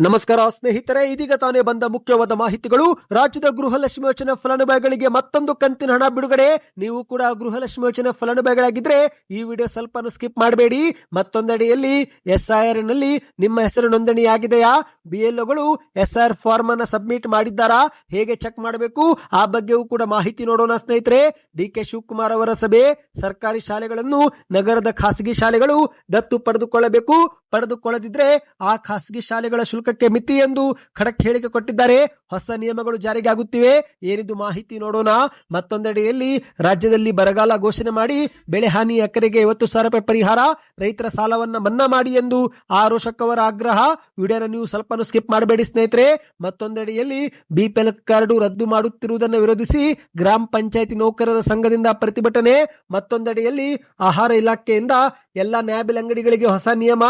ನಮಸ್ಕಾರ ಸ್ನೇಹಿತರೆ, ಇದೀಗ ತಾನೇ ಬಂದ ಮುಖ್ಯವಾದ ಮಾಹಿತಿಗಳು. ರಾಜ್ಯದ ಗೃಹಲಕ್ಷ್ಮಿ ಯೋಜನೆ ಫಲಾನುಭವಿಗಳಿಗೆ ಮತ್ತೊಂದು ಕಂತಿನ ಹಣ ಬಿಡುಗಡೆ. ನೀವು ಕೂಡ ಗೃಹಲಕ್ಷ್ಮಿ ಯೋಜನೆ ಫಲಾನುಭವಿಗಳಾಗಿದ್ರೆ ಈ ವಿಡಿಯೋ ಸ್ವಲ್ಪ ಸ್ಕಿಪ್ ಮಾಡಬೇಡಿ. ಮತ್ತೊಂದೆಡೆಯಲ್ಲಿ SIR ನಲ್ಲಿ ನಿಮ್ಮ ಹೆಸರು ನೋಂದಣಿಯಾಗಿದೆಯಾ, BLOಗಳು SIR ಫಾರ್ಮ್ ಅನ್ನು ಸಬ್ಮಿಟ್ ಮಾಡಿದ್ದಾರಾ, ಹೇಗೆ ಚೆಕ್ ಮಾಡಬೇಕು ಆ ಬಗ್ಗೆಯೂ ಕೂಡ ಮಾಹಿತಿ ನೋಡೋಣ ಸ್ನೇಹಿತರೆ. DK ಶಿವಕುಮಾರ್ ಅವರ ಸಭೆ. ಸರ್ಕಾರಿ ಶಾಲೆಗಳನ್ನು ನಗರದ ಖಾಸಗಿ ಶಾಲೆಗಳು ದತ್ತು ಪಡೆದುಕೊಳ್ಳಬೇಕು, ಪಡೆದುಕೊಳ್ಳದಿದ್ರೆ ಆ ಖಾಸಗಿ ಶಾಲೆಗಳ ಶುಲ್ಕಕ್ಕೆ ಮಿತಿ ಎಂದು ಖಡಕ್ ಹೇಳಿಕೆ ಕೊಟ್ಟಿದ್ದಾರೆ. ಹೊಸ ನಿಯಮಗಳು ಜಾರಿಗೆ ಆಗುತ್ತಿವೆ. ಏನಿದು ಮಾಹಿತಿ ನೋಡೋಣ. ಮತ್ತೊಂದೆಡೆಯಲ್ಲಿ ರಾಜ್ಯದಲ್ಲಿ ಬರಗಾಲ ಘೋಷಣೆ ಮಾಡಿ ಬೆಳೆ ಹಾನಿ ಎಕರೆಗೆ 50,000 ರೂಪಾಯಿ ಪರಿಹಾರ, ರೈತರ ಸಾಲವನ್ನ ಮನ್ನಾ ಮಾಡಿ ಎಂದು ಆರೋಷಕ್ ಅವರ ಆಗ್ರಹ. ವಿಡಿಯೋನ ನೀವು ಸ್ವಲ್ಪ ಸ್ಕಿಪ್ ಮಾಡಬೇಡಿ ಸ್ನೇಹಿತರೆ. ಮತ್ತೊಂದೆಡೆಯಲ್ಲಿ BPL ಕಾರ್ಡ್ ರದ್ದು ಮಾಡುತ್ತಿರುವುದನ್ನು ವಿರೋಧಿಸಿ ಗ್ರಾಮ ಪಂಚಾಯತಿ ನೌಕರರ ಸಂಘದಿಂದ ಪ್ರತಿಭಟನೆ. ಮತ್ತೊಂದೆಡೆಯಲ್ಲಿ ಆಹಾರ ಇಲಾಖೆಯಿಂದ ಎಲ್ಲಾ ನ್ಯಾಬಿಲ್ ಅಂಗಡಿಗಳಿಗೆ ಹೊಸ ನಿಯಮ.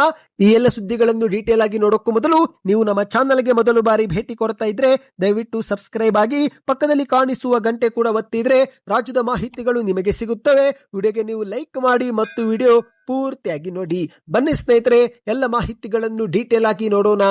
ಈ ಎಲ್ಲ ಸುದ್ದಿಗಳನ್ನು ಡೀಟೇಲ್ ಆಗಿ ನೋಡೋಕ್ಕೂ ಮೊದಲು ನೀವು ನಮ್ಮ ಚಾನಲ್ಗೆ ಮೊದಲು ಬಾರಿ ಭೇಟಿ ಕೊಡ್ತಾ ಇದ್ರೆ ದಯವಿಟ್ಟು ಸಬ್ಸ್ಕ್ರೈಬ್ ಆಗಿ, ಪಕ್ಕದಲ್ಲಿ ಕಾಣಿಸುವ ಗಂಟೆ ಕೂಡ ಒತ್ತಿದ್ರೆ ರಾಜ್ಯದ ಮಾಹಿತಿಗಳು ನಿಮಗೆ ಸಿಗುತ್ತವೆ. ವಿಡಿಯೋಗೆ ನೀವು ಲೈಕ್ ಮಾಡಿ ಮತ್ತು ವಿಡಿಯೋ ಪೂರ್ತಿಯಾಗಿ ನೋಡಿ. ಬನ್ನಿ ಸ್ನೇಹಿತರೆ, ಎಲ್ಲ ಮಾಹಿತಿಗಳನ್ನು ಡೀಟೇಲ್ ಆಗಿ ನೋಡೋಣ.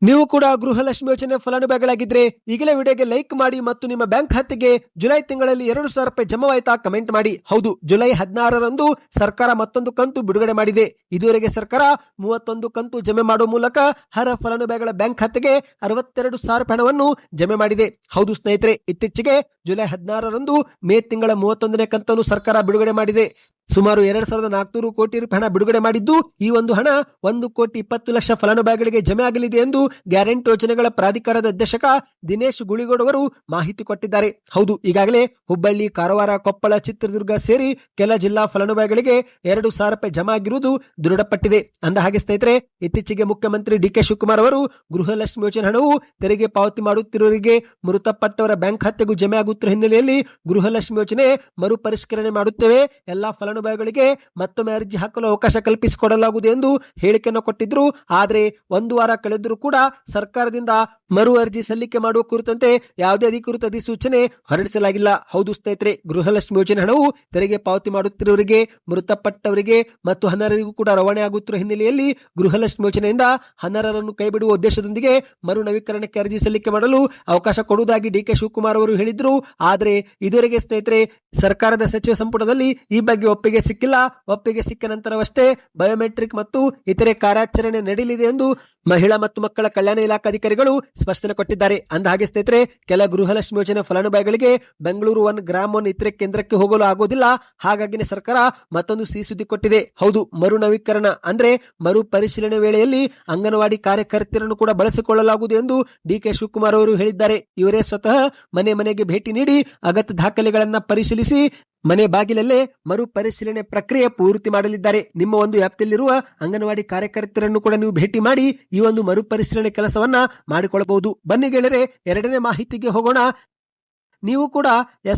ನೀವು ಕೂಡ ಗೃಹಲಕ್ಷ್ಮಿ ಯೋಜನೆ ಫಲಾನುಭವಿಗಳಾಗಿದ್ರೆ ಈಗಲೇ ವಿಡಿಯೋಗೆ ಲೈಕ್ ಮಾಡಿ ಮತ್ತು ನಿಮ್ಮ ಬ್ಯಾಂಕ್ ಖಾತೆಗೆ ಜುಲೈ ತಿಂಗಳಲ್ಲಿ 2,000 ರೂಪಾಯಿ ಜಮಾವಾಯ್ತಾ ಕಮೆಂಟ್ ಮಾಡಿ. ಹೌದು, ಜುಲೈ 16ರಂದು ಸರ್ಕಾರ ಮತ್ತೊಂದು ಕಂತು ಬಿಡುಗಡೆ ಮಾಡಿದೆ. ಇದುವರೆಗೆ ಸರ್ಕಾರ 31 ಕಂತು ಜಮೆ ಮಾಡುವ ಮೂಲಕ ಅರ್ಹ ಫಲಾನುಭವಿಗಳ ಬ್ಯಾಂಕ್ ಖಾತೆಗೆ 62,000 ರೂಪಾಯಿ ಹಣವನ್ನು ಜಮೆ ಮಾಡಿದೆ. ಹೌದು ಸ್ನೇಹಿತರೆ, ಇತ್ತೀಚೆಗೆ ಜುಲೈ 16ರಂದು ಮೇ ತಿಂಗಳ 31ನೇ ಕಂತನ್ನು ಸರ್ಕಾರ ಬಿಡುಗಡೆ ಮಾಡಿದೆ. ಸುಮಾರು 2,400 ಕೋಟಿ ರೂಪಾಯಿ ಹಣ ಬಿಡುಗಡೆ ಮಾಡಿದ್ದು, ಈ ಒಂದು ಹಣ 1,20,00,000 ಫಲಾನುಭವಿಗಳಿಗೆ ಜಮೆ ಆಗಲಿದೆ ಎಂದು ಗ್ಯಾರಂಟಿ ಯೋಜನೆಗಳ ಪ್ರಾಧಿಕಾರದ ಅಧ್ಯಕ್ಷಕ ದಿನೇಶ್ ಗುಳಿಗೋಡ್ ಅವರು ಮಾಹಿತಿ ಕೊಟ್ಟಿದ್ದಾರೆ. ಹೌದು, ಈಗಾಗಲೇ ಹುಬ್ಬಳ್ಳಿ, ಕಾರವಾರ, ಕೊಪ್ಪಳ, ಚಿತ್ರದುರ್ಗ ಸೇರಿ ಕೆಲ ಜಿಲ್ಲಾ ಫಲಾನುಭವಿಗಳಿಗೆ 2,000 ರೂಪಾಯಿ ಜಮಾ ಆಗಿರುವುದು ದೃಢಪಟ್ಟಿದೆ. ಅಂದ ಹಾಗೆ ಸ್ನೇಹಿತರೆ, ಇತ್ತೀಚೆಗೆ ಮುಖ್ಯಮಂತ್ರಿ DK ಶಿವಕುಮಾರ್ ಅವರು ಗೃಹಲಕ್ಷ್ಮಿ ಯೋಜನೆ ಹಣವು ತೆರಿಗೆ ಪಾವತಿ ಮಾಡುತ್ತಿರುವವರಿಗೆ, ಮೃತಪಟ್ಟವರ ಬ್ಯಾಂಕ್ ಖಾತೆಗೂ ಜಮೆ ಆಗುತ್ತಿರುವ ಹಿನ್ನೆಲೆಯಲ್ಲಿ ಗೃಹಲಕ್ಷ್ಮಿ ಯೋಜನೆ ಮರುಪರಿಷ್ಕರಣೆ ಮಾಡುತ್ತೇವೆ, ಎಲ್ಲಾ ಫಲಾನುಭವಿಗಳಿಗೆ ಮತ್ತೊಮ್ಮೆ ಅರ್ಜಿ ಹಾಕಲು ಅವಕಾಶ ಕಲ್ಪಿಸಿಕೊಡಲಾಗುವುದು ಎಂದು ಹೇಳಿಕೆಯನ್ನು ಕೊಟ್ಟಿದ್ರು. ಆದರೆ ಒಂದು ವಾರ ಕಳೆದರೂ ಕೂಡ ಸರ್ಕಾರದಿಂದ ಮರು ಅರ್ಜಿ ಸಲ್ಲಿಕೆ ಮಾಡುವ ಕುರಿತಂತೆ ಯಾವುದೇ ಅಧಿಕೃತ ಅಧಿಸೂಚನೆ ಹೊರಡಿಸಲಾಗಿಲ್ಲ. ಹೌದು ಸ್ನೇಹಿತರೆ, ಗೃಹಲಕ್ಷ್ಮಿ ಯೋಜನೆ ಹಣವು ತೆರಿಗೆ ಪಾವತಿ ಮಾಡುತ್ತಿರುವವರಿಗೆ, ಮೃತಪಟ್ಟವರಿಗೆ ಮತ್ತು ಅನರ್ಹರಿಗೂ ಕೂಡ ರವಾನೆ ಆಗುತ್ತಿರುವ ಹಿನ್ನೆಲೆಯಲ್ಲಿ ಗೃಹಲಕ್ಷ್ಮಿ ಯೋಜನೆಯಿಂದ ಅನರ್ಹರನ್ನು ಕೈಬಿಡುವ ಉದ್ದೇಶದೊಂದಿಗೆ ಮರು ನವೀಕರಣಕ್ಕೆ ಅರ್ಜಿ ಸಲ್ಲಿಕೆ ಮಾಡಲು ಅವಕಾಶ ಕೊಡುವುದಾಗಿ DK ಶಿವಕುಮಾರ್ ಅವರು ಹೇಳಿದ್ರು. ಆದರೆ ಇದುವರೆಗೆ ಸ್ನೇಹಿತರೆ, ಸರ್ಕಾರದ ಸಚಿವ ಸಂಪುಟದಲ್ಲಿ ಈ ಬಗ್ಗೆ ಒಪ್ಪಿಗೆ ಸಿಕ್ಕಿಲ್ಲ. ಒಪ್ಪಿಗೆ ಸಿಕ್ಕ ನಂತರವಷ್ಟೇ ಬಯೋಮೆಟ್ರಿಕ್ ಮತ್ತು ಇತರೆ ಕಾರ್ಯಾಚರಣೆ ನಡೆಯಲಿದೆ ಎಂದು ಮಹಿಳಾ ಮತ್ತು ಮಕ್ಕಳ ಕಲ್ಯಾಣ ಇಲಾಖೆ ಅಧಿಕಾರಿಗಳು ಸ್ಪಷ್ಟನೆ ಕೊಟ್ಟಿದ್ದಾರೆ. ಅಂದ ಹಾಗೆ ಸ್ನೇಹಿತರೆ, ಕೆಲ ಗೃಹಲಕ್ಷ್ಮಿ ಯೋಜನೆ ಫಲಾನುಭವಿಗಳಿಗೆ ಬೆಂಗಳೂರು 1 ಗ್ರಾಮ 1 ಇತರೆ ಕೇಂದ್ರಕ್ಕೆ ಹೋಗಲು ಆಗೋದಿಲ್ಲ. ಹಾಗಾಗಿ ಸರ್ಕಾರ ಮತ್ತೊಂದು ಸಿಹಿ ಸುದ್ದಿ ಕೊಟ್ಟಿದೆ. ಹೌದು, ಮರು ನವೀಕರಣ ಅಂದ್ರೆ ಮರು ಪರಿಶೀಲನೆ ವೇಳೆಯಲ್ಲಿ ಅಂಗನವಾಡಿ ಕಾರ್ಯಕರ್ತೆಯರನ್ನು ಕೂಡ ಬಳಸಿಕೊಳ್ಳಲಾಗುವುದು ಎಂದು DK ಶಿವಕುಮಾರ್ ಅವರು ಹೇಳಿದ್ದಾರೆ. ಇವರೇ ಸ್ವತಃ ಮನೆ ಮನೆಗೆ ಭೇಟಿ ನೀಡಿ ಅಗತ್ಯ ದಾಖಲೆಗಳನ್ನ ಪರಿಶೀಲಿಸಿ ಮನೆ ಬಾಗಿಲಲ್ಲೇ ಮರು ಪರಿಶೀಲನೆ ಪ್ರಕ್ರಿಯೆ ಪೂರ್ತಿ ಮಾಡಲಿದ್ದಾರೆ. ನಿಮ್ಮ ಒಂದು ವ್ಯಾಪ್ತಿಯಲ್ಲಿರುವ ಅಂಗನವಾಡಿ ಕಾರ್ಯಕರ್ತರನ್ನು ಕೂಡ ನೀವು ಭೇಟಿ ಮಾಡಿ ಈ ಒಂದು ಮರುಪರಿಶೀಲನೆ ಕೆಲಸವನ್ನ ಮಾಡಿಕೊಳ್ಳಬಹುದು. ಬನ್ನಿ ಗೆಳೆಯರೆ, ಎರಡನೇ ಮಾಹಿತಿಗೆ ಹೋಗೋಣ. ನೀವು ಕೂಡ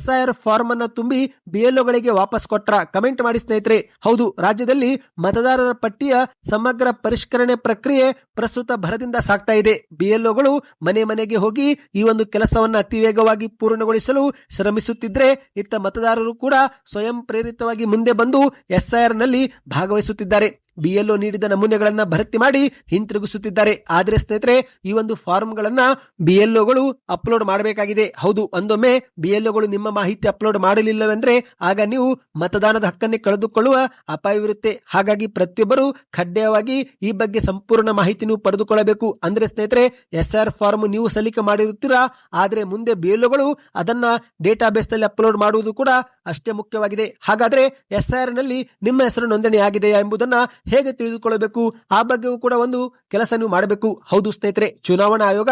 SIR ಫಾರ್ಮ್ ಅನ್ನ ತುಂಬಿ BLOಗಳಿಗೆ ವಾಪಸ್ ಕೊಟ್ರ ಕಮೆಂಟ್ ಮಾಡಿ ಸ್ನೇಹಿತರೆ. ಹೌದು, ರಾಜ್ಯದಲ್ಲಿ ಮತದಾರರ ಪಟ್ಟಿಯ ಸಮಗ್ರ ಪರಿಷ್ಕರಣೆ ಪ್ರಕ್ರಿಯೆ ಪ್ರಸ್ತುತ ಭರದಿಂದ ಸಾಗ್ತಾ ಇದೆ. BLOಗಳು ಮನೆ ಮನೆಗೆ ಹೋಗಿ ಈ ಒಂದು ಕೆಲಸವನ್ನ ಅತಿ ವೇಗವಾಗಿ ಪೂರ್ಣಗೊಳಿಸಲು ಶ್ರಮಿಸುತ್ತಿದ್ರೆ, ಇತ್ತ ಮತದಾರರು ಕೂಡ ಸ್ವಯಂ ಪ್ರೇರಿತವಾಗಿ ಮುಂದೆ ಬಂದು SIR ನಲ್ಲಿ ಭಾಗವಹಿಸುತ್ತಿದ್ದಾರೆ. BLO ನೀಡಿದ ನಮೂನೆಗಳನ್ನ ಭರ್ತಿ ಮಾಡಿ ಹಿಂತಿರುಗಿಸುತ್ತಿದ್ದಾರೆ. ಆದ್ರೆ ಸ್ನೇಹಿತರೆ, ಈ ಒಂದು ಫಾರ್ಮ್ ಗಳನ್ನ BLOಗಳು ಅಪ್ಲೋಡ್ ಮಾಡಬೇಕಾಗಿದೆ. ಹೌದು, ಒಂದೊಮ್ಮೆ BLOಗಳು ನಿಮ್ಮ ಮಾಹಿತಿ ಅಪ್ಲೋಡ್ ಮಾಡಲಿಲ್ಲವೆಂದ್ರೆ ಆಗ ನೀವು ಮತದಾನದ ಹಕ್ಕನ್ನೇ ಕಳೆದುಕೊಳ್ಳುವ ಅಪಾಯವಿರುತ್ತೆ. ಹಾಗಾಗಿ ಪ್ರತಿಯೊಬ್ಬರು ಕಡ್ಡಾಯವಾಗಿ ಈ ಬಗ್ಗೆ ಸಂಪೂರ್ಣ ಮಾಹಿತಿ ನೀವು ಪಡೆದುಕೊಳ್ಳಬೇಕು. ಅಂದ್ರೆ ಸ್ನೇಹಿತರೆ, SIR ಫಾರ್ಮ್ ನೀವು ಸಲ್ಲಿಕೆ ಮಾಡಿರುತ್ತೀರಾ, ಆದ್ರೆ ಮುಂದೆ BLOಗಳು ಅದನ್ನ ಡೇಟಾಬೇಸ್ ನಲ್ಲಿ ಅಪ್ಲೋಡ್ ಮಾಡುವುದು ಕೂಡ ಅಷ್ಟೇ ಮುಖ್ಯವಾಗಿದೆ. ಹಾಗಾದ್ರೆ SIR ನಲ್ಲಿ ನಿಮ್ಮ ಹೆಸರು ನೋಂದಣಿ ಆಗಿದೆಯಾ ಎಂಬುದನ್ನ ಹೇಗೆ ತಿಳಿದುಕೊಳ್ಳಬೇಕು ಆ ಬಗ್ಗೆಯೂ ಕೂಡ ಒಂದು ಕೆಲಸ ನೀವು ಮಾಡಬೇಕು. ಹೌದು ಸ್ನೇಹಿತರೆ, ಚುನಾವಣಾ ಆಯೋಗ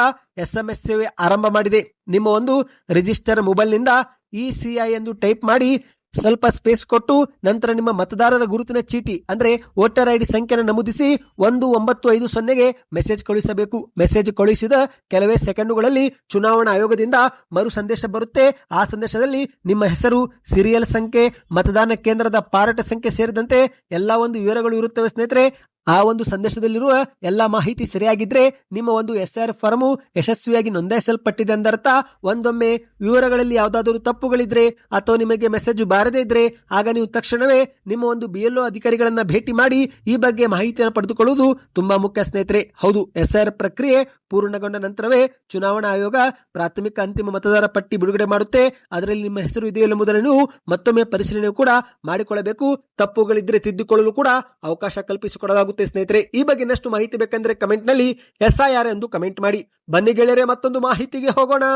SMS ಸೇವೆ ಆರಂಭ ಮಾಡಿದೆ. ನಿಮ್ಮ ಒಂದು ರಿಜಿಸ್ಟರ್ ಮೊಬೈಲ್ ನಿಂದ ECI ಎಂದು ಟೈಪ್ ಮಾಡಿ ಸ್ವಲ್ಪ ಸ್ಪೇಸ್ ಕೊಟ್ಟು ನಂತರ ನಿಮ್ಮ ಮತದಾರರ ಗುರುತಿನ ಚೀಟಿ ಅಂದ್ರೆ ವೋಟರ್ ID ಸಂಖ್ಯೆಯನ್ನು ನಮೂದಿಸಿ 1950ಗೆ ಮೆಸೇಜ್ ಕಳುಹಿಸಬೇಕು. ಮೆಸೇಜ್ ಕಳುಹಿಸಿದ ಕೆಲವೇ ಸೆಕೆಂಡುಗಳಲ್ಲಿ ಚುನಾವಣಾ ಆಯೋಗದಿಂದ ಮರು ಸಂದೇಶ ಬರುತ್ತೆ. ಆ ಸಂದೇಶದಲ್ಲಿ ನಿಮ್ಮ ಹೆಸರು, ಸೀರಿಯಲ್ ಸಂಖ್ಯೆ, ಮತದಾನ ಕೇಂದ್ರದ ಪಾರಟ ಸಂಖ್ಯೆ ಸೇರಿದಂತೆ ಎಲ್ಲಾ ಒಂದು ವಿವರಗಳು ಇರುತ್ತವೆ ಸ್ನೇಹಿತರೆ. ಆ ಒಂದು ಸಂದೇಶದಲ್ಲಿರುವ ಎಲ್ಲಾ ಮಾಹಿತಿ ಸರಿಯಾಗಿದ್ರೆ ನಿಮ್ಮ ಒಂದು SIR ಫಾರ್ಮ್ ಯಶಸ್ವಿಯಾಗಿ ನೋಂದಾಯಿಸಲ್ಪಟ್ಟಿದೆ ಎಂದರ್ಥ. ಒಂದೊಮ್ಮೆ ವಿವರಗಳಲ್ಲಿ ಯಾವುದಾದರೂ ತಪ್ಪುಗಳಿದ್ರೆ ಅಥವಾ ನಿಮಗೆ ಮೆಸೇಜ್ ಬಾರದೇ ಇದ್ರೆ ಆಗ ನೀವು ತಕ್ಷಣವೇ ನಿಮ್ಮ ಒಂದು BLO ಅಧಿಕಾರಿಗಳನ್ನ ಭೇಟಿ ಮಾಡಿ ಈ ಬಗ್ಗೆ ಮಾಹಿತಿಯನ್ನು ಪಡೆದುಕೊಳ್ಳುವುದು ತುಂಬಾ ಮುಖ್ಯ ಸ್ನೇಹಿತರೆ. ಹೌದು, SIR ಪ್ರಕ್ರಿಯೆ ಪೂರ್ಣಗೊಂಡ ನಂತರವೇ ಚುನಾವಣಾ ಆಯೋಗ ಪ್ರಾಥಮಿಕ ಅಂತಿಮ ಮತದಾರ ಪಟ್ಟಿ ಬಿಡುಗಡೆ ಮಾಡುತ್ತೆ. ಅದರಲ್ಲಿ ನಿಮ್ಮ ಹೆಸರು ಇದೆಯೋ ಎಂಬುದನ್ನು ನೀವು ಮತ್ತೊಮ್ಮೆ ಪರಿಶೀಲನೆ ಕೂಡ ಮಾಡಿಕೊಳ್ಳಬೇಕು. ತಪ್ಪುಗಳಿದ್ರೆ ತಿದ್ದುಕೊಳ್ಳಲು ಕೂಡ ಅವಕಾಶ ಕಲ್ಪಿಸಿಕೊಡಲಾಗುತ್ತದೆ ಸ್ನೇಹಿತರೆ. ಈ ಬಗ್ಗೆ ಇನ್ನಷ್ಟು ಮಾಹಿತಿ ಬೇಕೆಂದ್ರೆ ಕಮೆಂಟ್ ನಲ್ಲಿ SIR ಎಂದು ಕಮೆಂಟ್ ಮಾಡಿ. ಬನ್ನಿ ಗೆಳೆಯರೆ, ಮತ್ತೊಂದು ಮಾಹಿತಿಗೆ ಹೋಗೋಣ.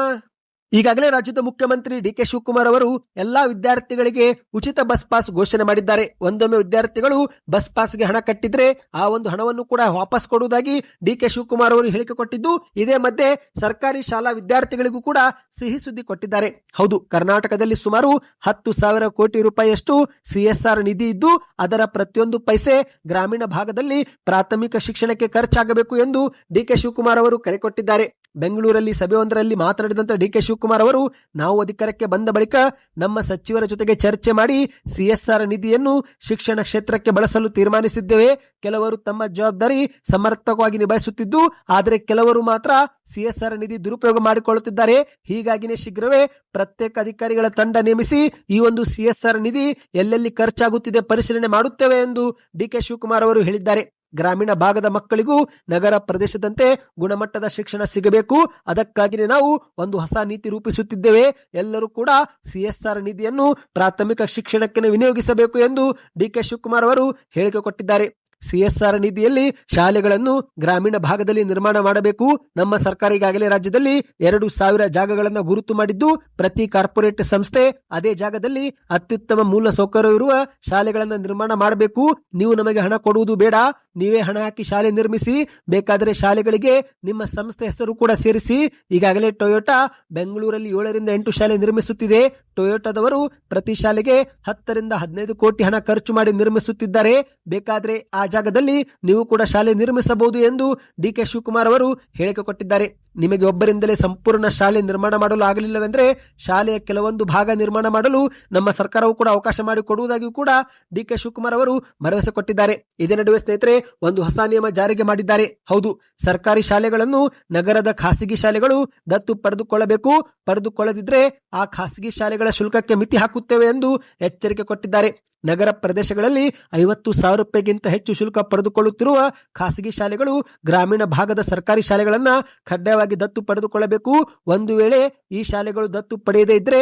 ಈಗಾಗಲೇ ರಾಜ್ಯದ ಮುಖ್ಯಮಂತ್ರಿ DK ಶಿವಕುಮಾರ್ ಅವರು ಎಲ್ಲಾ ವಿದ್ಯಾರ್ಥಿಗಳಿಗೆ ಉಚಿತ ಬಸ್ ಪಾಸ್ ಘೋಷಣೆ ಮಾಡಿದ್ದಾರೆ. ಒಂದೊಮ್ಮೆ ವಿದ್ಯಾರ್ಥಿಗಳು ಬಸ್ ಪಾಸ್ಗೆ ಹಣ ಕಟ್ಟಿದ್ರೆ ಆ ಒಂದು ಹಣವನ್ನು ಕೂಡ ವಾಪಸ್ ಕೊಡುವುದಾಗಿ DK ಶಿವಕುಮಾರ್ ಅವರು ಹೇಳಿಕೆ ಕೊಟ್ಟಿದ್ದು, ಇದೇ ಮಧ್ಯೆ ಸರ್ಕಾರಿ ಶಾಲಾ ವಿದ್ಯಾರ್ಥಿಗಳಿಗೂ ಕೂಡ ಸಿಹಿ ಸುದ್ದಿ ಕೊಟ್ಟಿದ್ದಾರೆ. ಹೌದು, ಕರ್ನಾಟಕದಲ್ಲಿ ಸುಮಾರು 10,000 ಕೋಟಿ ರೂಪಾಯಿಯಷ್ಟು CSR ನಿಧಿ ಇದ್ದು ಅದರ ಪ್ರತಿಯೊಂದು ಪೈಸೆ ಗ್ರಾಮೀಣ ಭಾಗದಲ್ಲಿ ಪ್ರಾಥಮಿಕ ಶಿಕ್ಷಣಕ್ಕೆ ಖರ್ಚಾಗಬೇಕು ಎಂದು DK ಶಿವಕುಮಾರ್ ಅವರು ಕರೆ ಕೊಟ್ಟಿದ್ದಾರೆ. ಬೆಂಗಳೂರಲ್ಲಿ ಸಭೆಯೊಂದರಲ್ಲಿ ಮಾತನಾಡಿದಂತ DK ಶಿವಕುಮಾರ್ ಅವರು, ನಾವು ಅಧಿಕಾರಕ್ಕೆ ಬಂದ ಬಳಿಕ ನಮ್ಮ ಸಚಿವರ ಜೊತೆಗೆ ಚರ್ಚೆ ಮಾಡಿ CSR ನಿಧಿಯನ್ನು ಶಿಕ್ಷಣ ಕ್ಷೇತ್ರಕ್ಕೆ ಬಳಸಲು ತೀರ್ಮಾನಿಸಿದ್ದೇವೆ. ಕೆಲವರು ತಮ್ಮ ಜವಾಬ್ದಾರಿ ಸಮರ್ಥವಾಗಿ ನಿಭಾಯಿಸುತ್ತಿದ್ದು, ಆದರೆ ಕೆಲವರು ಮಾತ್ರ CSR ನಿಧಿ ದುರುಪಯೋಗ ಮಾಡಿಕೊಳ್ಳುತ್ತಿದ್ದಾರೆ. ಹೀಗಾಗಿನೇ ಶೀಘ್ರವೇ ಪ್ರತ್ಯೇಕ ಅಧಿಕಾರಿಗಳ ತಂಡ ನೇಮಿಸಿ ಈ ಒಂದು CSR ನಿಧಿ ಎಲ್ಲೆಲ್ಲಿ ಖರ್ಚಾಗುತ್ತಿದೆ ಪರಿಶೀಲನೆ ಮಾಡುತ್ತೇವೆ ಎಂದು DK ಶಿವಕುಮಾರ್ ಅವರು ಹೇಳಿದ್ದಾರೆ. ಗ್ರಾಮೀಣ ಭಾಗದ ಮಕ್ಕಳಿಗೂ ನಗರ ಪ್ರದೇಶದಂತೆ ಗುಣಮಟ್ಟದ ಶಿಕ್ಷಣ ಸಿಗಬೇಕು. ಅದಕ್ಕಾಗಿಯೇ ನಾವು ಒಂದು ಹೊಸ ನೀತಿ ರೂಪಿಸುತ್ತಿದ್ದೇವೆ. ಎಲ್ಲರೂ ಕೂಡ CSR ನಿಧಿಯನ್ನು ಪ್ರಾಥಮಿಕ ಶಿಕ್ಷಣಕ್ಕೆ ವಿನಿಯೋಗಿಸಬೇಕು ಎಂದು DK ಶಿವಕುಮಾರ್ ಅವರು ಹೇಳಿಕೆ ಕೊಟ್ಟಿದ್ದಾರೆ. CSR ನಿಧಿಯಲ್ಲಿ ಶಾಲೆಗಳನ್ನು ಗ್ರಾಮೀಣ ಭಾಗದಲ್ಲಿ ನಿರ್ಮಾಣ ಮಾಡಬೇಕು. ನಮ್ಮ ಸರ್ಕಾರ ಈಗಾಗಲೇ ರಾಜ್ಯದಲ್ಲಿ 2,000 ಜಾಗಗಳನ್ನು ಗುರುತು ಮಾಡಿದ್ದು, ಪ್ರತಿ ಕಾರ್ಪೊರೇಟ್ ಸಂಸ್ಥೆ ಅದೇ ಜಾಗದಲ್ಲಿ ಅತ್ಯುತ್ತಮ ಮೂಲ ಸೌಕರ್ಯವಿರುವ ಶಾಲೆಗಳನ್ನು ನಿರ್ಮಾಣ ಮಾಡಬೇಕು. ನೀವು ನಮಗೆ ಹಣ ಕೊಡುವುದು ಬೇಡ, ನೀವೇ ಹಣ ಹಾಕಿ ಶಾಲೆ ನಿರ್ಮಿಸಿ. ಬೇಕಾದರೆ ಶಾಲೆಗಳಿಗೆ ನಿಮ್ಮ ಸಂಸ್ಥೆ ಹೆಸರು ಕೂಡ ಸೇರಿಸಿ. ಈಗಾಗಲೇ ಟೊಯೋಟಾ ಬೆಂಗಳೂರಲ್ಲಿ 7ರಿಂದ 8 ಶಾಲೆ ನಿರ್ಮಿಸುತ್ತಿದೆ. ಟೊಯೋಟಾದವರು ಪ್ರತಿ ಶಾಲೆಗೆ 10ರಿಂದ 15 ಕೋಟಿ ಹಣ ಖರ್ಚು ಮಾಡಿ ನಿರ್ಮಿಸುತ್ತಿದ್ದಾರೆ. ಬೇಕಾದ್ರೆ ಆ ಜಾಗದಲ್ಲಿ ನೀವು ಕೂಡ ಶಾಲೆ ನಿರ್ಮಿಸಬಹುದು ಎಂದು DK ಶಿವಕುಮಾರ್ ಅವರು ಹೇಳಿಕೆ ಕೊಟ್ಟಿದ್ದಾರೆ. ನಿಮಗೆ ಒಬ್ಬರಿಂದಲೇ ಸಂಪೂರ್ಣ ಶಾಲೆ ನಿರ್ಮಾಣ ಮಾಡಲು ಆಗಲಿಲ್ಲವೆಂದ್ರೆ ಶಾಲೆಯ ಕೆಲವೊಂದು ಭಾಗ ನಿರ್ಮಾಣ ಮಾಡಲು ನಮ್ಮ ಸರ್ಕಾರವು ಕೂಡ ಅವಕಾಶ ಮಾಡಿಕೊಡುವುದಾಗಿಯೂ ಕೂಡ DK ಶಿವಕುಮಾರ್ ಅವರು ಭರವಸೆ ಕೊಟ್ಟಿದ್ದಾರೆ. ಇದೇ ನಡುವೆ ಸ್ನೇಹಿತರೆ, ಒಂದು ಹೊಸ ನಿಯಮ ಜಾರಿಗೆ ಮಾಡಿದ್ದಾರೆ. ಹೌದು, ಸರ್ಕಾರಿ ಶಾಲೆಗಳನ್ನು ನಗರದ ಖಾಸಗಿ ಶಾಲೆಗಳು ದತ್ತು ಪಡೆದುಕೊಳ್ಳಬೇಕು. ಪಡೆದುಕೊಳ್ಳದಿದ್ರೆ ಆ ಖಾಸಗಿ ಶಾಲೆಗಳ ಶುಲ್ಕಕ್ಕೆ ಮಿತಿ ಹಾಕುತ್ತೇವೆ ಎಂದು ಎಚ್ಚರಿಕೆ ಕೊಟ್ಟಿದ್ದಾರೆ. ನಗರ ಪ್ರದೇಶಗಳಲ್ಲಿ 50,000 ರೂಪಾಯಿಗಿಂತ ಹೆಚ್ಚು ಶುಲ್ಕ ಪಡೆದುಕೊಳ್ಳುತ್ತಿರುವ ಖಾಸಗಿ ಶಾಲೆಗಳು ಗ್ರಾಮೀಣ ಭಾಗದ ಸರ್ಕಾರಿ ಶಾಲೆಗಳನ್ನ ಕಡ್ಡಾಯವಾಗಿ ದತ್ತು ಪಡೆದುಕೊಳ್ಳಬೇಕು. ಒಂದು ವೇಳೆ ಈ ಶಾಲೆಗಳು ದತ್ತು ಪಡೆಯದೇ ಇದ್ರೆ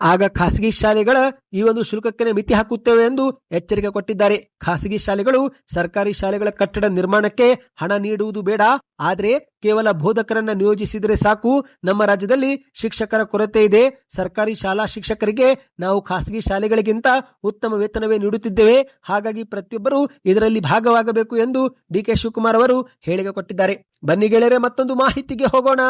ಆಗ ಖಾಸಗಿ ಶಾಲೆಗಳ ಈ ಒಂದು ಶುಲ್ಕಕ್ಕೆ ಮಿತಿ ಹಾಕುತ್ತೇವೆ ಎಂದು ಎಚ್ಚರಿಕೆ ಕೊಟ್ಟಿದ್ದಾರೆ. ಖಾಸಗಿ ಶಾಲೆಗಳು ಸರ್ಕಾರಿ ಶಾಲೆಗಳ ಕಟ್ಟಡ ನಿರ್ಮಾಣಕ್ಕೆ ಹಣ ನೀಡುವುದು ಬೇಡ, ಆದರೆ ಕೇವಲ ಬೋಧಕರನ್ನ ನಿಯೋಜಿಸಿದರೆ ಸಾಕು. ನಮ್ಮ ರಾಜ್ಯದಲ್ಲಿ ಶಿಕ್ಷಕರ ಕೊರತೆ ಇದೆ. ಸರ್ಕಾರಿ ಶಾಲಾ ಶಿಕ್ಷಕರಿಗೆ ನಾವು ಖಾಸಗಿ ಶಾಲೆಗಳಿಗಿಂತ ಉತ್ತಮ ವೇತನವೇ ನೀಡುತ್ತಿದ್ದೇವೆ. ಹಾಗಾಗಿ ಪ್ರತಿಯೊಬ್ಬರು ಇದರಲ್ಲಿ ಭಾಗವಾಗಬೇಕು ಎಂದು DK ಶಿವಕುಮಾರ್ ಅವರು ಹೇಳಿಕೆ ಕೊಟ್ಟಿದ್ದಾರೆ. ಬನ್ನಿ ಗೆಳೆಯರೆ, ಮತ್ತೊಂದು ಮಾಹಿತಿಗೆ ಹೋಗೋಣ.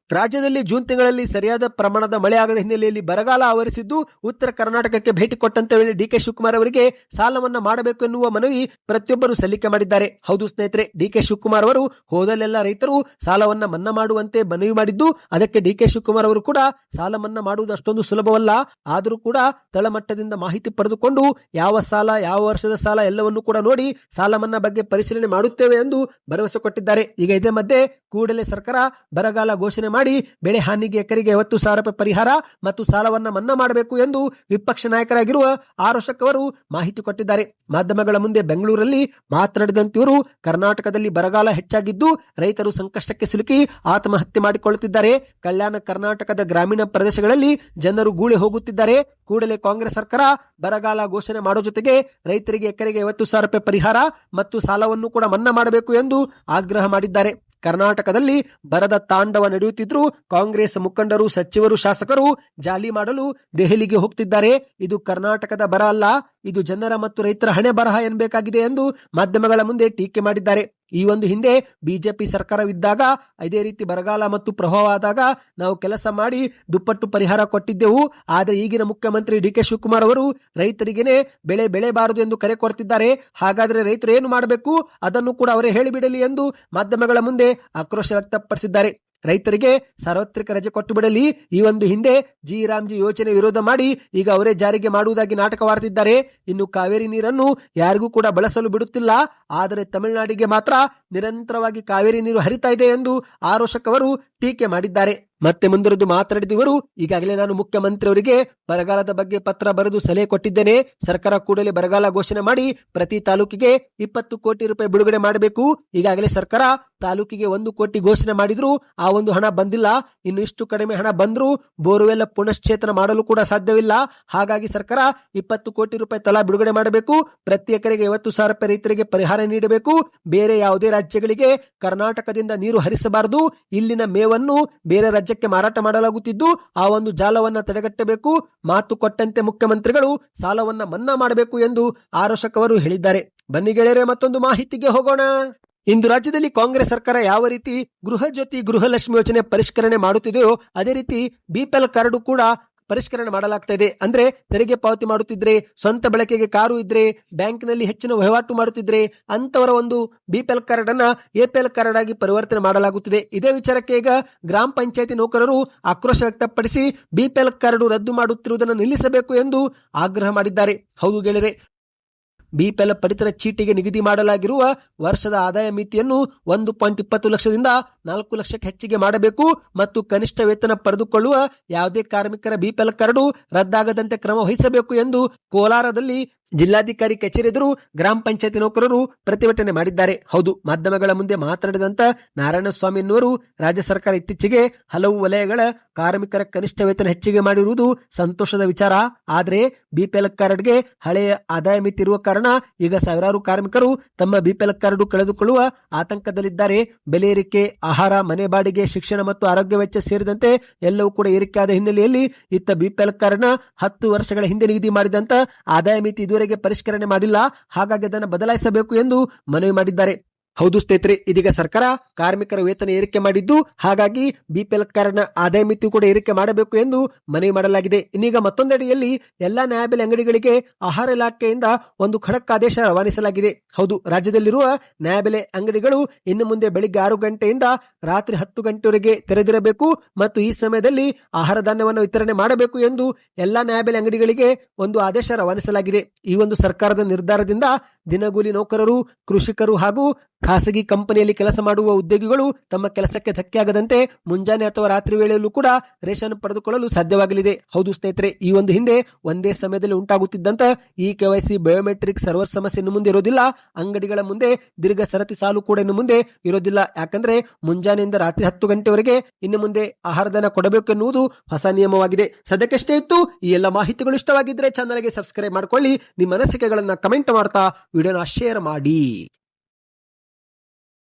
ರಾಜ್ಯದಲ್ಲಿ ಜೂನ್ ತಿಂಗಳಲ್ಲಿ ಸರಿಯಾದ ಪ್ರಮಾಣದ ಮಳೆ ಆಗದ ಹಿನ್ನೆಲೆಯಲ್ಲಿ ಬರಗಾಲ ಆವರಿಸಿದ್ದು, ಉತ್ತರ ಕರ್ನಾಟಕಕ್ಕೆ ಭೇಟಿ ಕೊಟ್ಟಂತ ವೇಳೆ DK ಶಿವಕುಮಾರ್ ಅವರಿಗೆ ಸಾಲ ಮನ್ನಾ ಮಾಡಬೇಕು ಎನ್ನುವ ಮನವಿ ಪ್ರತಿಯೊಬ್ಬರು ಸಲ್ಲಿಕೆ ಮಾಡಿದ್ದಾರೆ. ಹೌದು ಸ್ನೇಹಿತರೆ, DK ಶಿವಕುಮಾರ್ ಅವರು ಹೋದಲ್ಲೆಲ್ಲ ರೈತರು ಸಾಲವನ್ನ ಮನ್ನಾ ಮಾಡುವಂತೆ ಮನವಿ ಮಾಡಿದ್ದು, ಅದಕ್ಕೆ DK ಶಿವಕುಮಾರ್ ಅವರು ಕೂಡ ಸಾಲ ಮನ್ನಾ ಮಾಡುವುದು ಅಷ್ಟೊಂದು ಸುಲಭವಲ್ಲ, ಆದರೂ ಕೂಡ ತಳಮಟ್ಟದಿಂದ ಮಾಹಿತಿ ಪಡೆದುಕೊಂಡು ಯಾವ ಸಾಲ, ಯಾವ ವರ್ಷದ ಸಾಲ ಎಲ್ಲವನ್ನು ಕೂಡ ನೋಡಿ ಸಾಲ ಮನ್ನಾ ಬಗ್ಗೆ ಪರಿಶೀಲನೆ ಮಾಡುತ್ತೇವೆ ಎಂದು ಭರವಸೆ ಕೊಟ್ಟಿದ್ದಾರೆ. ಈಗ ಇದೇ ಮಧ್ಯೆ ಕೂಡಲೇ ಸರ್ಕಾರ ಬರಗಾಲ ಘೋಷಣೆ ಮಾಡಿ ಬೆಳೆ ಹಾನಿಗೆ ಎಕರೆಗೆ 50,000 ರೂಪಾಯಿ ಪರಿಹಾರ ಮತ್ತು ಸಾಲವನ್ನ ಮನ್ನಾ ಮಾಡಬೇಕು ಎಂದು ವಿಪಕ್ಷ ನಾಯಕರಾಗಿರುವ ಆರೋಶಕ್ ಅವರು ಮಾಹಿತಿ ಕೊಟ್ಟಿದ್ದಾರೆ. ಮಾಧ್ಯಮಗಳ ಮುಂದೆ ಬೆಂಗಳೂರಲ್ಲಿ ಮಾತನಾಡಿದಂತಿವರು, ಕರ್ನಾಟಕದಲ್ಲಿ ಬರಗಾಲ ಹೆಚ್ಚಾಗಿದ್ದು ರೈತರು ಸಂಕಷ್ಟಕ್ಕೆ ಸಿಲುಕಿ ಆತ್ಮಹತ್ಯೆ ಮಾಡಿಕೊಳ್ಳುತ್ತಿದ್ದಾರೆ. ಕಲ್ಯಾಣ ಕರ್ನಾಟಕದ ಗ್ರಾಮೀಣ ಪ್ರದೇಶಗಳಲ್ಲಿ ಜನರು ಗೂಳಿ ಹೋಗುತ್ತಿದ್ದಾರೆ. ಕೂಡಲೇ ಕಾಂಗ್ರೆಸ್ ಸರ್ಕಾರ ಬರಗಾಲ ಘೋಷಣೆ ಮಾಡೋ ಜೊತೆಗೆ ರೈತರಿಗೆ ಎಕರೆಗೆ 50,000 ರೂಪಾಯಿ ಪರಿಹಾರ ಮತ್ತು ಸಾಲವನ್ನು ಕೂಡ ಮನ್ನಾ ಮಾಡಬೇಕು ಎಂದು ಆಗ್ರಹ ಮಾಡಿದ್ದಾರೆ. ಕರ್ನಾಟಕದಲ್ಲಿ ಬರದ ತಾಂಡವ ನಡೆಯುತ್ತಿದ್ರು ಕಾಂಗ್ರೆಸ್ ಮುಖಂಡರು, ಸಚಿವರು, ಶಾಸಕರು ಜಾಲಿ ಮಾಡಲು ದೆಹಲಿಗೆ ಹೋಗ್ತಿದ್ದಾರೆ. ಇದು ಕರ್ನಾಟಕದ ಬರ ಅಲ್ಲ, ಇದು ಜನರ ಮತ್ತು ರೈತರ ಹಣೆ ಬರಹ ಎನ್ನಬೇಕಾಗಿದೆ ಎಂದು ಮಾಧ್ಯಮಗಳ ಮುಂದೆ ಟೀಕೆ ಮಾಡಿದ್ದಾರೆ. ಈ ಒಂದು ಹಿಂದೆ ಬಿಜೆಪಿ ಸರ್ಕಾರವಿದ್ದಾಗ ಇದೇ ರೀತಿ ಬರಗಾಲ ಮತ್ತು ಪ್ರವಾಹ ಆದಾಗ ನಾವು ಕೆಲಸ ಮಾಡಿ ದುಪ್ಪಟ್ಟು ಪರಿಹಾರ ಕೊಟ್ಟಿದ್ದೆವು. ಆದರೆ ಈಗಿನ ಮುಖ್ಯಮಂತ್ರಿ DK ಶಿವಕುಮಾರ್ ಅವರು ರೈತರಿಗೇನೆ ಬೆಳೆ ಬೆಳೆಬಾರದು ಎಂದು ಕರೆ ಕೊಡ್ತಿದ್ದಾರೆ. ಹಾಗಾದ್ರೆ ರೈತರು ಏನು ಮಾಡಬೇಕು ಅದನ್ನು ಕೂಡ ಅವರೇ ಹೇಳಿಬಿಡಲಿ ಎಂದು ಮಾಧ್ಯಮಗಳ ಮುಂದೆ ಆಕ್ರೋಶ ವ್ಯಕ್ತಪಡಿಸಿದ್ದಾರೆ. ರೈತರಿಗೆ ಸಾರ್ವತ್ರಿಕ ರಜೆ ಕೊಟ್ಟು ಬಿಡಲಿ. ಈ ಒಂದು ಹಿಂದೆ ಜಿ ರಾಮ್ಜಿ ಯೋಜನೆ ವಿರೋಧ ಮಾಡಿ ಈಗ ಅವರೇ ಜಾರಿಗೆ ಮಾಡುವುದಾಗಿ ನಾಟಕವಾಡ್ತಿದ್ದಾರೆ. ಇನ್ನು ಕಾವೇರಿ ನೀರನ್ನು ಯಾರಿಗೂ ಕೂಡ ಬಳಸಲು ಬಿಡುತ್ತಿಲ್ಲ, ಆದರೆ ತಮಿಳುನಾಡಿಗೆ ಮಾತ್ರ ನಿರಂತರವಾಗಿ ಕಾವೇರಿ ನೀರು ಹರಿತಾ ಇದೆ ಎಂದು ಆರೋಶಕ್ ಅವರು ಟೀಕೆ ಮಾಡಿದ್ದಾರೆ. ಮತ್ತೆ ಮುಂದುವರೆದು ಮಾತನಾಡಿದ ಇವರು, ಈಗಾಗಲೇ ನಾನು ಮುಖ್ಯಮಂತ್ರಿಯವರಿಗೆ ಬರಗಾಲದ ಬಗ್ಗೆ ಪತ್ರ ಬರೆದು ಸಲಹೆ ಕೊಟ್ಟಿದ್ದೇನೆ. ಸರ್ಕಾರ ಕೂಡಲೇ ಬರಗಾಲ ಘೋಷಣೆ ಮಾಡಿ ಪ್ರತಿ ತಾಲೂಕಿಗೆ 20 ಕೋಟಿ ರೂಪಾಯಿ ಬಿಡುಗಡೆ ಮಾಡಬೇಕು. ಈಗಾಗಲೇ ಸರ್ಕಾರ ತಾಲೂಕಿಗೆ 1 ಕೋಟಿ ಘೋಷಣೆ ಮಾಡಿದ್ರು, ಆ ಒಂದು ಹಣ ಬಂದಿಲ್ಲ. ಇನ್ನು ಇಷ್ಟು ಕಡಿಮೆ ಹಣ ಬಂದ್ರೂ ಬೋರ್ವೆಲ್ ಪುನಶ್ಚೇತನ ಮಾಡಲು ಕೂಡ ಸಾಧ್ಯವಿಲ್ಲ. ಹಾಗಾಗಿ ಸರ್ಕಾರ 20 ಕೋಟಿ ರೂಪಾಯಿ ತಲಾ ಬಿಡುಗಡೆ ಮಾಡಬೇಕು. ಪ್ರತಿ ಎಕರೆಗೆ 50,000 ರೂಪಾಯಿ ರೈತರಿಗೆ ಪರಿಹಾರ ನೀಡಬೇಕು. ಬೇರೆ ಯಾವುದೇ ರಾಜ್ಯಗಳಿಗೆ ಕರ್ನಾಟಕದಿಂದ ನೀರು ಹರಿಸಬಾರದು. ಇಲ್ಲಿನ ಮೇವನ್ನು ಬೇರೆ ರಾಜ್ಯಕ್ಕೆ ಮಾರಾಟ ಮಾಡಲಾಗುತ್ತಿದ್ದು, ಆ ಒಂದು ಜಾಲವನ್ನ ತಡೆಗಟ್ಟಬೇಕು. ಮಾತು ಕೊಟ್ಟಂತೆ ಮುಖ್ಯಮಂತ್ರಿಗಳು ಸಾಲವನ್ನ ಮನ್ನಾ ಮಾಡಬೇಕು ಎಂದು ಆರೋಶಕ್ ಅವರು ಹೇಳಿದ್ದಾರೆ. ಬನ್ನಿ ಗೆಳೆಯರೆ, ಮತ್ತೊಂದು ಮಾಹಿತಿಗೆ ಹೋಗೋಣ. ಇಂದು ರಾಜ್ಯದಲ್ಲಿ ಕಾಂಗ್ರೆಸ್ ಸರ್ಕಾರ ಯಾವ ರೀತಿ ಗೃಹ ಜ್ಯೋತಿ ಗೃಹಲಕ್ಷ್ಮಿ ಯೋಜನೆ ಪರಿಷ್ಕರಣೆ ಮಾಡುತ್ತಿದೆಯೋ ಅದೇ ರೀತಿ ಬಿಪಿಎಲ್ ಕಾರ್ಡ್ ಕೂಡ ಪರಿಷ್ಕರಣೆ ಮಾಡಲಾಗ್ತಾ ಇದೆ. ಅಂದ್ರೆ ತೆರಿಗೆ ಪಾವತಿ ಮಾಡುತ್ತಿದ್ರೆ, ಸ್ವಂತ ಬಳಕೆಗೆ ಕಾರು ಇದ್ರೆ, ಬ್ಯಾಂಕ್ ನಲ್ಲಿ ಹೆಚ್ಚಿನ ವಹಿವಾಟು ಮಾಡುತ್ತಿದ್ರೆ ಅಂತವರ ಒಂದು ಬಿಪಿಎಲ್ ಕಾರ್ಡ್ ಅನ್ನ ಎಪಿಎಲ್ ಕಾರ್ಡ್ ಆಗಿ ಪರಿವರ್ತನೆ ಮಾಡಲಾಗುತ್ತಿದೆ. ಇದೇ ವಿಚಾರಕ್ಕೆ ಈಗ ಗ್ರಾಮ ಪಂಚಾಯತಿ ನೌಕರರು ಆಕ್ರೋಶ ವ್ಯಕ್ತಪಡಿಸಿ ಬಿಪಿಎಲ್ ಕಾರ್ಡ್ ರದ್ದು ಮಾಡುತ್ತಿರುವುದನ್ನು ನಿಲ್ಲಿಸಬೇಕು ಎಂದು ಆಗ್ರಹ ಮಾಡಿದ್ದಾರೆ. ಹೌದು ಗೆಳೆಯರೆ, ಬಿಪಿಎಲ್ ಪಡಿತರ ಚೀಟಿಗೆ ನಿಗದಿ ಮಾಡಲಾಗಿರುವ ವರ್ಷದ ಆದಾಯ ಮಿತಿಯನ್ನು 1.20 ಲಕ್ಷದಿಂದ 4 ಲಕ್ಷಕ್ಕೆ ಹೆಚ್ಚಿಗೆ ಮಾಡಬೇಕು ಮತ್ತು ಕನಿಷ್ಠ ವೇತನ ಪಡೆದುಕೊಳ್ಳುವ ಯಾವುದೇ ಕಾರ್ಮಿಕರ ಬಿಪಿಎಲ್ ಕಾರ್ಡು ರದ್ದಾಗದಂತೆ ಕ್ರಮ ವಹಿಸಬೇಕು ಎಂದು ಕೋಲಾರದಲ್ಲಿ ಜಿಲ್ಲಾಧಿಕಾರಿ ಕಚೇರಿ ಎದುರು ಗ್ರಾಮ ಪಂಚಾಯತಿ ನೌಕರರು ಪ್ರತಿಭಟನೆ ಮಾಡಿದ್ದಾರೆ. ಹೌದು, ಮಾಧ್ಯಮಗಳ ಮುಂದೆ ಮಾತನಾಡಿದಂತ ನಾರಾಯಣಸ್ವಾಮಿ ಎನ್ನುವರು, ರಾಜ್ಯ ಸರ್ಕಾರ ಇತ್ತೀಚೆಗೆ ಹಲವು ವಲಯಗಳ ಕಾರ್ಮಿಕರ ಕನಿಷ್ಠ ವೇತನ ಹೆಚ್ಚಿಗೆ ಮಾಡಿರುವುದು ಸಂತೋಷದ ವಿಚಾರ. ಆದರೆ ಬಿಪಿಎಲ್ ಕಾರ್ಡ್ಗೆ ಹಳೆಯ ಆದಾಯ ಮಿತಿ ಇರುವ ಕಾರಣ ಈಗ ಸಾವಿರಾರು ಕಾರ್ಮಿಕರು ತಮ್ಮ ಬಿಪಿಎಲ್ ಕಾರ್ಡ್ ಕಳೆದುಕೊಳ್ಳುವ ಆತಂಕದಲ್ಲಿದ್ದಾರೆ. ಬೆಲೆ ಏರಿಕೆ, ಆಹಾರ, ಮನೆ ಬಾಡಿಗೆ, ಶಿಕ್ಷಣ ಮತ್ತು ಆರೋಗ್ಯ ವೆಚ್ಚ ಸೇರಿದಂತೆ ಎಲ್ಲವೂ ಕೂಡ ಏರಿಕೆಯಾದ ಹಿನ್ನೆಲೆಯಲ್ಲಿ ಇತ್ತ ಬಿಪಿಎಲ್ ಕಾರ್ಡ್ನ 10 ವರ್ಷಗಳ ಹಿಂದೆ ನಿಗದಿ ಮಾಡಿದಂತ ಆದಾಯ ಮಿತಿ ಇದುವರೆಗೆ ಪರಿಷ್ಕರಣೆ ಮಾಡಿಲ್ಲ. ಹಾಗಾಗಿ ಅದನ್ನು ಬದಲಾಯಿಸಬೇಕು ಎಂದು ಮನವಿ ಮಾಡಿದ್ದಾರೆ. ಹೌದು ಸ್ನೇಹಿತರೆ, ಇದೀಗ ಸರ್ಕಾರ ಕಾರ್ಮಿಕರ ವೇತನ ಏರಿಕೆ ಮಾಡಿದ್ದು, ಹಾಗಾಗಿ ಬಿಪಿಎಲ್ ಕಾರ್ಡ್ನ ಆದಾಯ ಮಿತಿ ಕೂಡ ಏರಿಕೆ ಮಾಡಬೇಕು ಎಂದು ಮನವಿ ಮಾಡಲಾಗಿದೆ. ಇನ್ನೀಗ ಮತ್ತೊಂದೆಡೆಯಲ್ಲಿ ಎಲ್ಲಾ ನ್ಯಾಯಬೆಲೆ ಅಂಗಡಿಗಳಿಗೆ ಆಹಾರ ಇಲಾಖೆಯಿಂದ ಒಂದು ಖಡಕ್ ಆದೇಶ ರವಾನಿಸಲಾಗಿದೆ. ಹೌದು, ರಾಜ್ಯದಲ್ಲಿರುವ ನ್ಯಾಯಬೆಲೆ ಅಂಗಡಿಗಳು ಇನ್ನು ಮುಂದೆ ಬೆಳಿಗ್ಗೆ 6 ಗಂಟೆಯಿಂದ ರಾತ್ರಿ 10 ಗಂಟೆವರೆಗೆ ತೆರೆದಿರಬೇಕು ಮತ್ತು ಈ ಸಮಯದಲ್ಲಿ ಆಹಾರ ಧಾನ್ಯವನ್ನು ವಿತರಣೆ ಮಾಡಬೇಕು ಎಂದು ಎಲ್ಲಾ ನ್ಯಾಯಬೆಲೆ ಅಂಗಡಿಗಳಿಗೆ ಒಂದು ಆದೇಶ ರವಾನಿಸಲಾಗಿದೆ. ಈ ಒಂದು ಸರ್ಕಾರದ ನಿರ್ಧಾರದಿಂದ ದಿನಗೂಲಿ ನೌಕರರು, ಕೃಷಿಕರು ಹಾಗೂ ಖಾಸಗಿ ಕಂಪನಿಯಲ್ಲಿ ಕೆಲಸ ಮಾಡುವ ಉದ್ಯೋಗಿಗಳು ತಮ್ಮ ಕೆಲಸಕ್ಕೆ ಧಕ್ಕೆಯಾಗದಂತೆ ಮುಂಜಾನೆ ಅಥವಾ ರಾತ್ರಿ ವೇಳೆಯಲ್ಲೂ ಕೂಡ ರೇಷನ್ ಪಡೆದುಕೊಳ್ಳಲು ಸಾಧ್ಯವಾಗಲಿದೆ. ಹೌದು ಸ್ನೇಹಿತರೆ, ಈ ಒಂದು ಹಿಂದೆ ಒಂದೇ ಸಮಯದಲ್ಲಿ ಉಂಟಾಗುತ್ತಿದ್ದಂತ ಈ ಕೆವೈಸಿ ಬಯೋಮೆಟ್ರಿಕ್ ಸರ್ವರ್ ಸಮಸ್ಯೆ ಇನ್ನು ಮುಂದೆ ಇರೋದಿಲ್ಲ. ಅಂಗಡಿಗಳ ಮುಂದೆ ದೀರ್ಘ ಸರತಿ ಸಾಲು ಕೂಡ ಇನ್ನು ಮುಂದೆ ಇರೋದಿಲ್ಲ. ಯಾಕಂದ್ರೆ ಮುಂಜಾನೆಯಿಂದ ರಾತ್ರಿ 10 ಗಂಟೆವರೆಗೆ ಇನ್ನು ಮುಂದೆ ಆಹಾರಧನ ಕೊಡಬೇಕು ಎನ್ನುವುದು ಹೊಸ ನಿಯಮವಾಗಿದೆ. ಸದ್ಯಕ್ಕಷ್ಟೇ ಇತ್ತು. ಈ ಎಲ್ಲ ಮಾಹಿತಿಗಳು ಇಷ್ಟವಾಗಿದ್ರೆ ಚಾನಲ್ಗೆ ಸಬ್ಸ್ಕ್ರೈಬ್ ಮಾಡ್ಕೊಳ್ಳಿ. ನಿಮ್ಮ ಅನಿಸಿಕೆಗಳನ್ನ ಕಮೆಂಟ್ ಮಾಡ್ತಾ ವಿಡಿಯೋನ ಶೇರ್ ಮಾಡಿ.